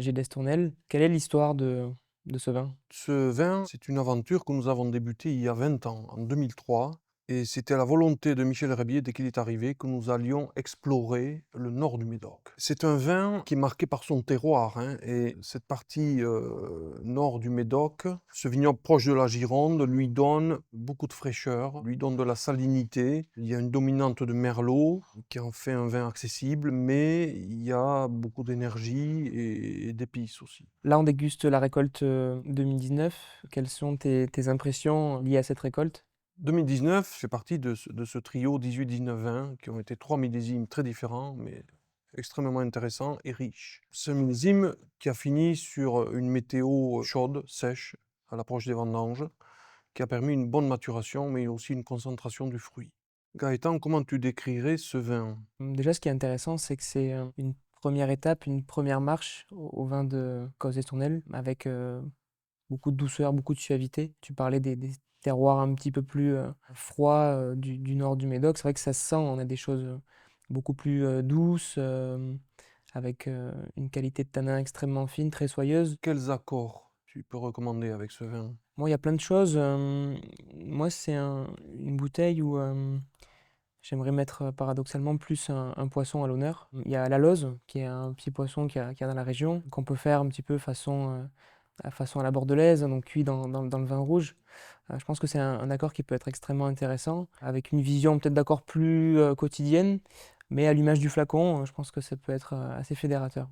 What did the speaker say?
Gédès-Tournelle. Quelle est l'histoire de ce vin? Ce vin, c'est une aventure que nous avons débutée il y a 20 ans, en 2003. Et c'était la volonté de Michel Rébier, dès qu'il est arrivé, que nous allions explorer le nord du Médoc. C'est un vin qui est marqué par son terroir, hein, et cette partie nord du Médoc, ce vignoble proche de la Gironde, lui donne beaucoup de fraîcheur, lui donne de la salinité. Il y a une dominante de merlot qui en fait un vin accessible, mais il y a beaucoup d'énergie et d'épices aussi. Là, on déguste la récolte 2019. Quelles sont tes impressions liées à cette récolte? 2019 fait partie de ce trio 18-19-20 qui ont été 3 millésimes très différents, mais extrêmement intéressants et riches. C'est un millésime qui a fini sur une météo chaude, sèche, à l'approche des vendanges, qui a permis une bonne maturation, mais aussi une concentration du fruit. Gaëtan, comment tu décrirais ce vin? Déjà, ce qui est intéressant, c'est que c'est une première étape, une première marche au vin de Causses-des-Tournelles, avec beaucoup de douceur, beaucoup de suavité. Tu parlais des terroirs un petit peu plus froids du nord du Médoc. C'est vrai que ça se sent, on a des choses beaucoup plus douces, avec une qualité de tanin extrêmement fine, très soyeuse. Quels accords tu peux recommander avec ce vin? Moi, il y a plein de choses. Moi, c'est une bouteille où j'aimerais mettre paradoxalement plus un poisson à l'honneur. Il y a la Loze, qui est un petit poisson qu'il y a dans la région, qu'on peut faire un petit peu façon à la bordelaise, donc cuit dans le vin rouge. Je pense que c'est un accord qui peut être extrêmement intéressant, avec une vision peut-être d'accord plus quotidienne, mais à l'image du flacon, je pense que ça peut être assez fédérateur.